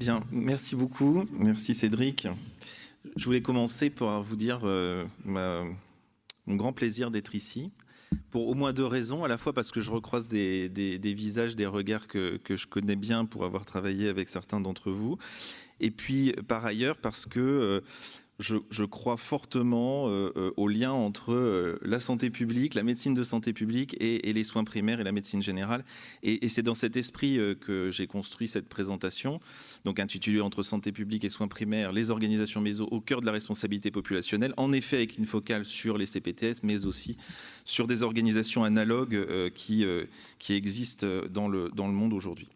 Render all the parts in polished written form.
Bien, merci beaucoup. Merci Cédric. Je voulais commencer par vous dire mon grand plaisir d'être ici, pour au moins deux raisons. À la fois parce que je recroise des visages, des regards que je connais bien pour avoir travaillé avec certains d'entre vous. Et puis par ailleurs parce que je crois fortement au lien entre la santé publique, la médecine de santé publique et les soins primaires et la médecine générale. Et c'est dans cet esprit que j'ai construit cette présentation, donc intitulée Entre santé publique et soins primaires, les organisations méso au cœur de la responsabilité populationnelle, en effet avec une focale sur les CPTS, mais aussi sur des organisations analogues qui existent dans le monde aujourd'hui.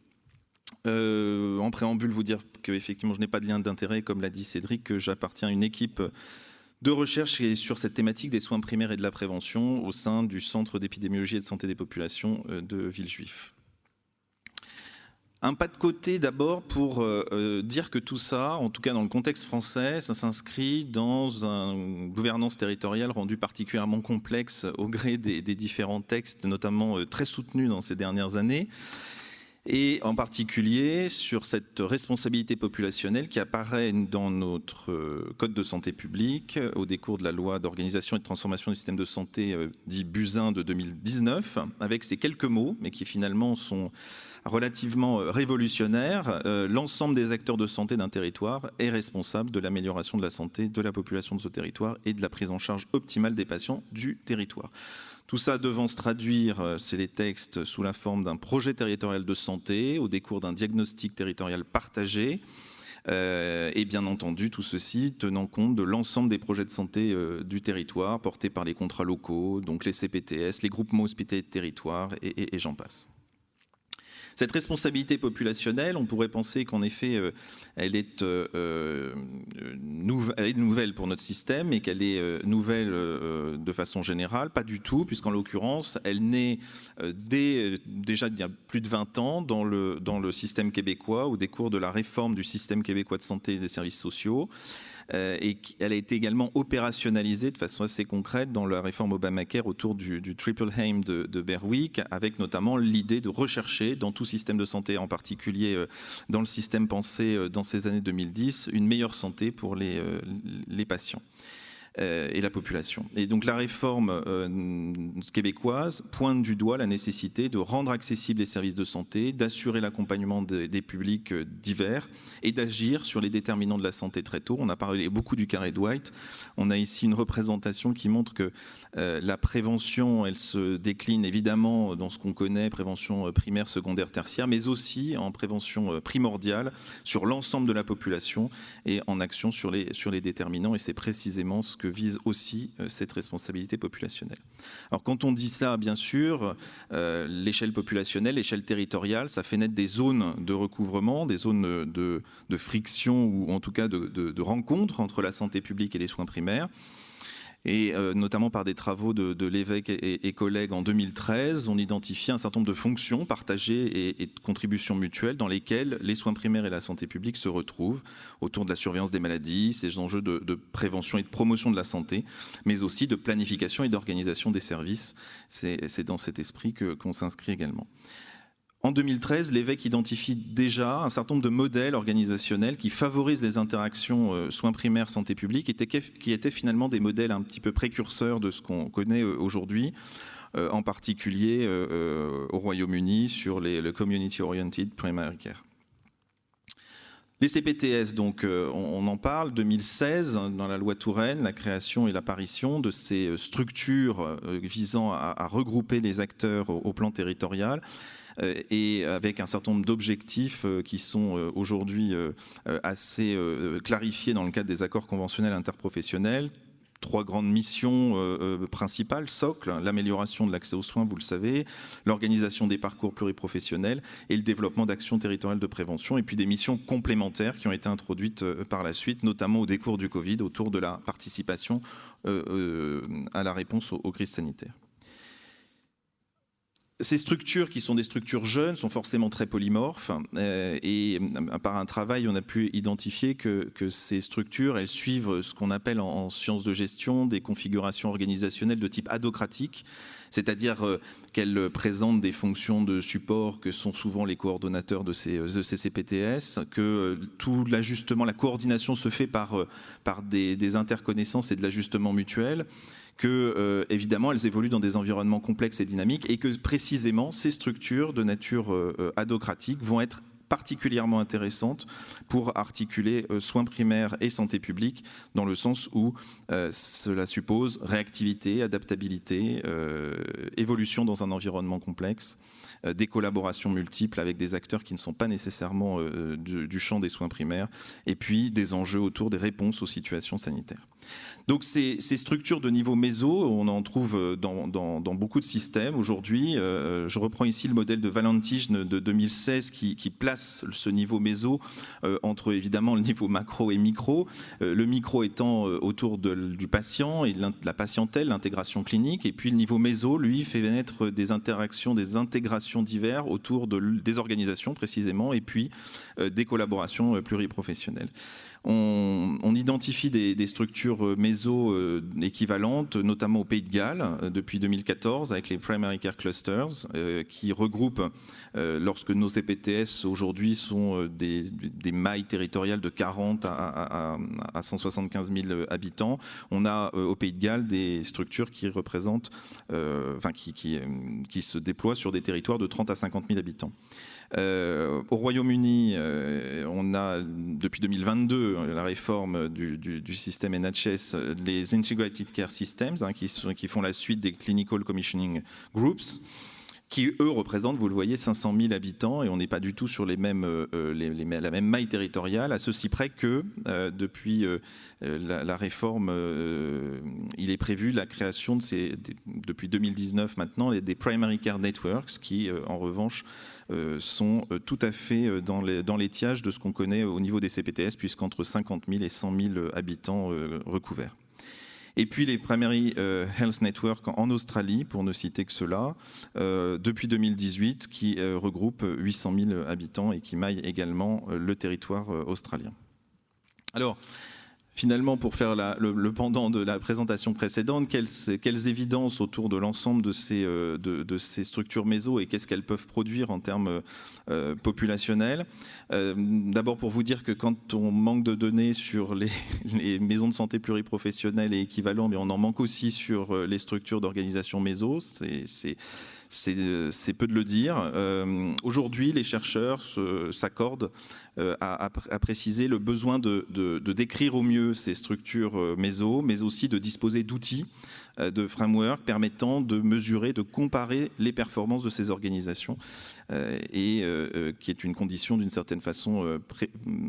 En préambule, vous dire que effectivement, je n'ai pas de lien d'intérêt, comme l'a dit Cédric, que j'appartiens à une équipe de recherche sur cette thématique des soins primaires et de la prévention au sein du Centre d'épidémiologie et de santé des populations de Villejuif. Un pas de côté d'abord pour dire que tout ça, en tout cas dans le contexte français, ça s'inscrit dans une gouvernance territoriale rendue particulièrement complexe au gré des différents textes, notamment très soutenus dans ces dernières années. Et en particulier sur cette responsabilité populationnelle qui apparaît dans notre code de santé publique au décours de la loi d'organisation et de transformation du système de santé dit Buzyn de 2019, avec ces quelques mots, mais qui finalement sont relativement révolutionnaires. L'ensemble des acteurs de santé d'un territoire est responsable de l'amélioration de la santé de la population de ce territoire et de la prise en charge optimale des patients du territoire. Tout ça devant se traduire, c'est les textes, sous la forme d'un projet territorial de santé, au décours d'un diagnostic territorial partagé, et bien entendu, tout ceci tenant compte de l'ensemble des projets de santé du territoire, portés par les contrats locaux, donc les CPTS, les groupements hospitaliers de territoire, et j'en passe. Cette responsabilité populationnelle, on pourrait penser qu'en effet, elle est nouvelle pour notre système et qu'elle est nouvelle de façon générale. Pas du tout, puisqu'en l'occurrence, elle naît déjà il y a plus de 20 ans dans le système québécois, au décours de la réforme du système québécois de santé et des services sociaux. Et elle a été également opérationnalisée de façon assez concrète dans la réforme Obamacare autour du Triple Aim de Berwick, avec notamment l'idée de rechercher dans tout système de santé, en particulier dans le système pensé dans ces années 2010, une meilleure santé pour les patients et la population. Et donc la réforme québécoise pointe du doigt la nécessité de rendre accessibles les services de santé, d'assurer l'accompagnement des publics divers et d'agir sur les déterminants de la santé très tôt. On a parlé beaucoup du carré de White. On a ici une représentation qui montre que la prévention, elle se décline évidemment dans ce qu'on connaît, prévention primaire, secondaire, tertiaire, mais aussi en prévention primordiale sur l'ensemble de la population et en action sur les déterminants. Et c'est précisément ce que vise aussi cette responsabilité populationnelle. Alors quand on dit ça, bien sûr, l'échelle populationnelle, l'échelle territoriale, ça fait naître des zones de recouvrement, des zones de friction ou en tout cas de rencontre entre la santé publique et les soins primaires. Et notamment par des travaux de l'évêque et collègues en 2013, on identifie un certain nombre de fonctions partagées et de contributions mutuelles dans lesquelles les soins primaires et la santé publique se retrouvent autour de la surveillance des maladies, ces enjeux de prévention et de promotion de la santé, mais aussi de planification et d'organisation des services. C'est dans cet esprit qu'on s'inscrit également. En 2013, l'évêque identifie déjà un certain nombre de modèles organisationnels qui favorisent les interactions soins primaires, santé publique, qui étaient finalement des modèles un petit peu précurseurs de ce qu'on connaît aujourd'hui, en particulier au Royaume-Uni sur le Community Oriented Primary Care. Les CPTS, donc, on en parle, 2016, dans la loi Touraine, la création et l'apparition de ces structures visant à regrouper les acteurs au plan territorial, et avec un certain nombre d'objectifs qui sont aujourd'hui assez clarifiés dans le cadre des accords conventionnels interprofessionnels. Trois grandes missions principales, socles, l'amélioration de l'accès aux soins, vous le savez, l'organisation des parcours pluriprofessionnels et le développement d'actions territoriales de prévention, et puis des missions complémentaires qui ont été introduites par la suite, notamment au décours du Covid, autour de la participation à la réponse aux crises sanitaires. Ces structures, qui sont des structures jeunes, sont forcément très polymorphes et par un travail, on a pu identifier que ces structures, elles suivent ce qu'on appelle en sciences de gestion des configurations organisationnelles de type adhocratique, c'est-à-dire qu'elles présentent des fonctions de support que sont souvent les coordonnateurs de ces CPTS, que tout l'ajustement, la coordination se fait par des interconnaissances et de l'ajustement mutuel, que évidemment elles évoluent dans des environnements complexes et dynamiques et que précisément ces structures de nature adhocratique vont être particulièrement intéressantes pour articuler soins primaires et santé publique, dans le sens où cela suppose réactivité, adaptabilité, évolution dans un environnement complexe, des collaborations multiples avec des acteurs qui ne sont pas nécessairement du champ des soins primaires, et puis des enjeux autour des réponses aux situations sanitaires. Donc ces structures de niveau méso, on en trouve dans beaucoup de systèmes aujourd'hui. Je reprends ici le modèle de Valentijn de 2016 qui place ce niveau méso entre évidemment le niveau macro et micro. Le micro étant autour du patient et de la patientèle, l'intégration clinique, et puis le niveau méso, lui, fait naître des interactions, des intégrations diverses autour des organisations précisément, et puis des collaborations pluriprofessionnelles. On identifie des structures méso équivalentes, notamment au Pays de Galles, depuis 2014, avec les Primary Care Clusters, qui regroupent, lorsque nos CPTS aujourd'hui sont des mailles territoriales de 40 à 175 000 habitants, on a au Pays de Galles des structures qui représentent, qui se déploient sur des territoires de 30 à 50 000 habitants. Au Royaume-Uni, on a depuis 2022 la réforme du système NHS, les Integrated Care Systems, qui font la suite des Clinical Commissioning Groups, qui eux représentent, vous le voyez, 500 000 habitants, et on n'est pas du tout sur la même maille territoriale, à ceci près que depuis la réforme, il est prévu la création depuis 2019 maintenant, des Primary Care Networks, qui en revanche sont tout à fait dans l'étiage de ce qu'on connaît au niveau des CPTS, puisqu'entre 50 000 et 100 000 habitants recouverts. Et puis les Primary Health Network en Australie, pour ne citer que cela, depuis 2018, qui regroupe 800 000 habitants et qui maille également le territoire australien. Alors, finalement, pour faire le pendant de la présentation précédente, quelles évidences autour de l'ensemble de ces structures méso et qu'est-ce qu'elles peuvent produire en termes populationnels. D'abord, pour vous dire que quand on manque de données sur les maisons de santé pluriprofessionnelles et équivalents, mais on en manque aussi sur les structures d'organisation méso, c'est peu de le dire. Aujourd'hui, les chercheurs s'accordent à préciser le besoin de décrire au mieux ces structures méso, mais aussi de disposer d'outils, de frameworks permettant de mesurer, de comparer les performances de ces organisations, et qui est une condition d'une certaine façon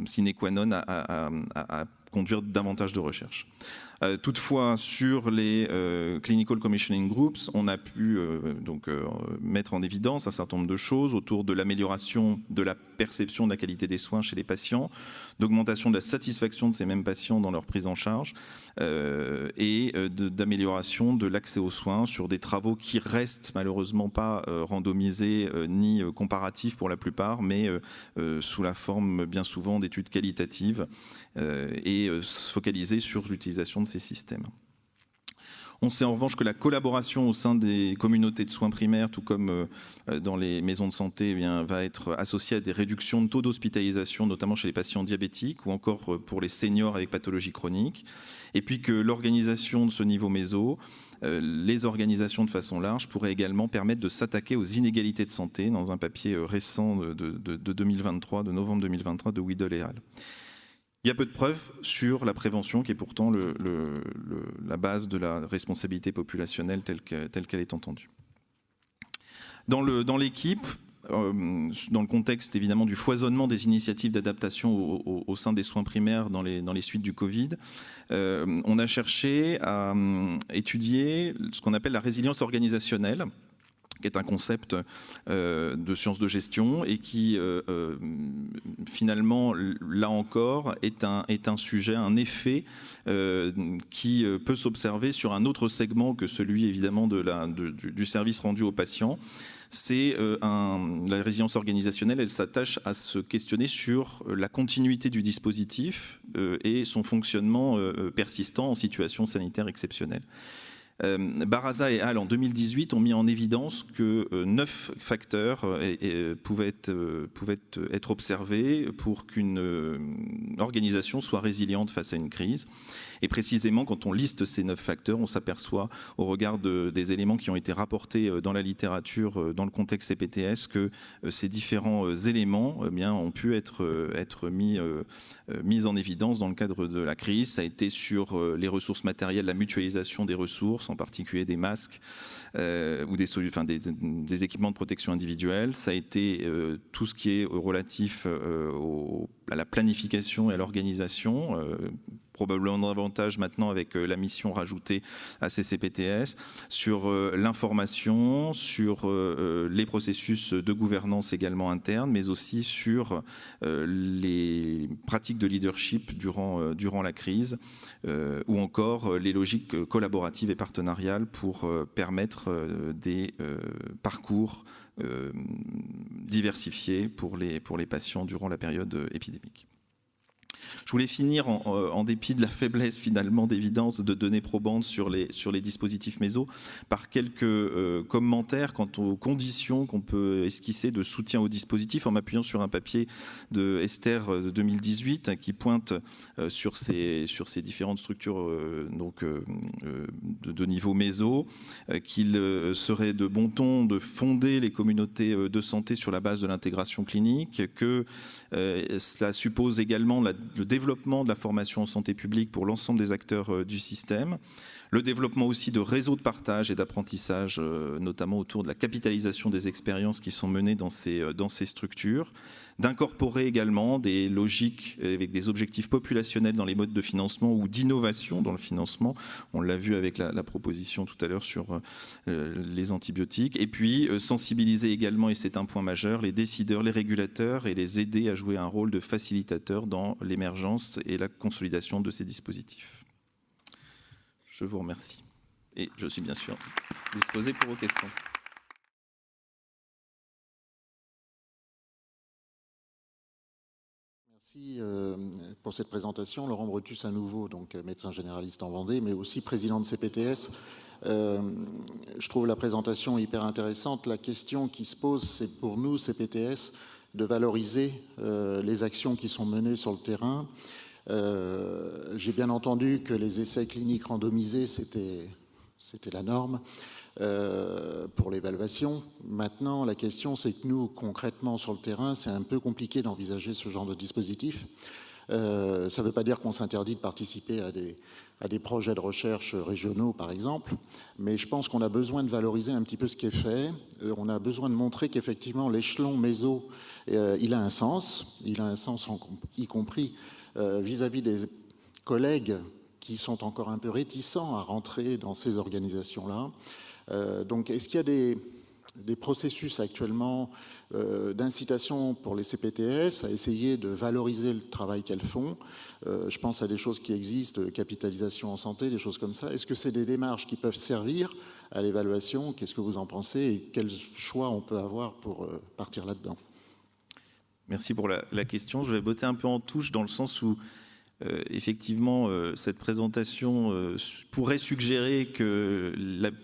sine qua non à conduire davantage de recherche. Toutefois, sur les Clinical Commissioning Groups, on a pu mettre en évidence un certain nombre de choses autour de l'amélioration de la perception de la qualité des soins chez les patients, d'augmentation de la satisfaction de ces mêmes patients dans leur prise en charge, et d'amélioration de l'accès aux soins sur des travaux qui restent malheureusement pas randomisés ni comparatifs pour la plupart, mais sous la forme bien souvent d'études qualitatives et focalisées sur l'utilisation de ces systèmes. On sait en revanche que la collaboration au sein des communautés de soins primaires, tout comme dans les maisons de santé, va être associée à des réductions de taux d'hospitalisation, notamment chez les patients diabétiques ou encore pour les seniors avec pathologie chronique. Et puis que l'organisation de ce niveau méso, les organisations de façon large, pourraient également permettre de s'attaquer aux inégalités de santé, dans un papier récent de 2023, de novembre 2023, de Weidel et al. Il y a peu de preuves sur la prévention, qui est pourtant la base de la responsabilité populationnelle telle qu'elle est entendue. Dans l'équipe, dans le contexte évidemment du foisonnement des initiatives d'adaptation au sein des soins primaires dans les suites du Covid, on a cherché à étudier ce qu'on appelle la résilience organisationnelle, qui est un concept de sciences de gestion et qui, finalement, là encore, est un sujet, un effet qui peut s'observer sur un autre segment que celui, évidemment, du service rendu aux patients. C'est la résilience organisationnelle, elle s'attache à se questionner sur la continuité du dispositif et son fonctionnement persistant en situation sanitaire exceptionnelle. Baraza et Hall en 2018 ont mis en évidence que 9 facteurs pouvaient être observés pour qu'une organisation soit résiliente face à une crise. Et précisément, quand on liste ces 9 facteurs, on s'aperçoit, au regard des éléments qui ont été rapportés dans la littérature, dans le contexte CPTS, que ces différents éléments ont pu être mis en évidence dans le cadre de la crise. Ça a été sur les ressources matérielles, la mutualisation des ressources, en particulier des masques ou des équipements de protection individuelle. Ça a été tout ce qui est relatif à la planification et à l'organisation, probablement davantage maintenant avec la mission rajoutée à ces CPTS, sur l'information, sur les processus de gouvernance également internes, mais aussi sur les pratiques de leadership durant la crise, ou encore les logiques collaboratives et partenariales pour permettre des parcours diversifiés pour les patients durant la période épidémique. Je voulais finir en dépit de la faiblesse finalement d'évidence de données probantes sur les dispositifs méso par quelques commentaires quant aux conditions qu'on peut esquisser de soutien au dispositif en m'appuyant sur un papier de Esther de 2018 qui pointe sur ces différentes structures de niveau méso qu'il serait de bon ton de fonder les communautés de santé sur la base de l'intégration clinique, que cela suppose également le développement de la formation en santé publique pour l'ensemble des acteurs du système, le développement aussi de réseaux de partage et d'apprentissage, notamment autour de la capitalisation des expériences qui sont menées dans ces structures, d'incorporer également des logiques avec des objectifs populationnels dans les modes de financement ou d'innovation dans le financement. On l'a vu avec la proposition tout à l'heure sur les antibiotiques. Et puis sensibiliser également, et c'est un point majeur, les décideurs, les régulateurs et les aider à jouer un rôle de facilitateur dans l'émergence et la consolidation de ces dispositifs. Je vous remercie. Et je suis bien sûr disposé pour vos questions. Merci pour cette présentation. Laurent Brutus à nouveau, donc médecin généraliste en Vendée, mais aussi président de CPTS. Je trouve la présentation hyper intéressante. La question qui se pose, c'est pour nous, CPTS, de valoriser les actions qui sont menées sur le terrain. J'ai bien entendu que les essais cliniques randomisés, c'était la norme pour l'évaluation. Maintenant, la question, c'est que nous, concrètement, sur le terrain, c'est un peu compliqué d'envisager ce genre de dispositif. Ça ne veut pas dire qu'on s'interdit de participer à des projets de recherche régionaux, par exemple, mais je pense qu'on a besoin de valoriser un petit peu ce qui est fait. On a besoin de montrer qu'effectivement, l'échelon méso, il a un sens. Il a un sens, y compris vis-à-vis des collègues qui sont encore un peu réticents à rentrer dans ces organisations-là. Donc, est-ce qu'il y a des processus actuellement d'incitation pour les CPTS à essayer de valoriser le travail qu'elles font? Je pense à des choses qui existent, capitalisation en santé, des choses comme ça. Est-ce que c'est des démarches qui peuvent servir à l'évaluation? Qu'est-ce que vous en pensez et quels choix on peut avoir pour partir là-dedans? Merci pour la question. Je vais botter un peu en touche dans le sens où effectivement, cette présentation pourrait suggérer que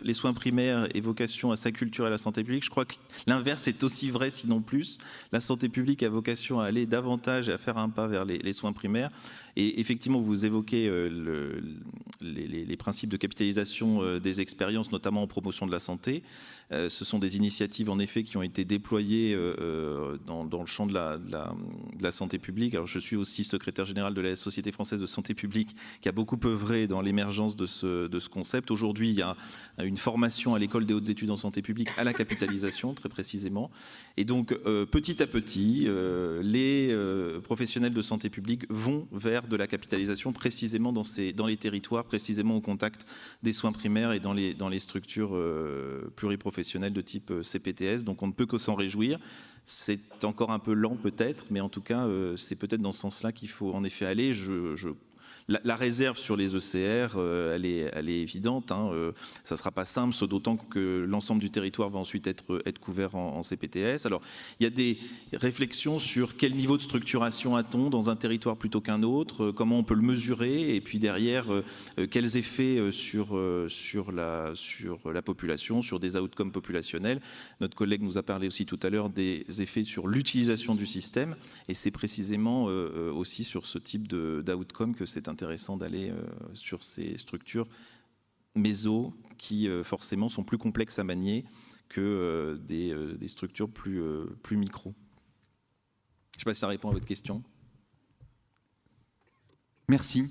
les soins primaires aient vocation à sa culture et à la santé publique. Je crois que l'inverse est aussi vrai, sinon plus. La santé publique a vocation à aller davantage et à faire un pas vers les soins primaires. Et effectivement, vous évoquez les principes de capitalisation des expériences, notamment en promotion de la santé. Ce sont des initiatives, en effet, qui ont été déployées dans le champ de la santé publique. Alors, je suis aussi secrétaire général de la Société française de santé publique, qui a beaucoup œuvré dans l'émergence de ce concept. Aujourd'hui, il y a une formation à l'École des hautes études en santé publique à la capitalisation, très précisément. Et donc, petit à petit, les professionnels de santé publique vont vers de la capitalisation précisément dans les territoires précisément au contact des soins primaires et dans les structures pluriprofessionnelles de type CPTS. Donc on ne peut que s'en réjouir. C'est encore un peu lent peut-être, mais en tout cas, c'est peut-être dans ce sens-là qu'il faut en effet aller. La réserve sur les ECR, elle est évidente. Ça ne sera pas simple, d'autant que l'ensemble du territoire va ensuite être couvert en CPTS. Alors, il y a des réflexions sur quel niveau de structuration a-t-on dans un territoire plutôt qu'un autre, comment on peut le mesurer, et puis derrière, quels effets sur la population, sur des outcomes populationnels. Notre collègue nous a parlé aussi tout à l'heure des effets sur l'utilisation du système, et c'est précisément aussi sur ce type d'outcome que c'est intéressant d'aller sur ces structures méso qui forcément sont plus complexes à manier que des structures plus micro. Je ne sais pas si ça répond à votre question. Merci.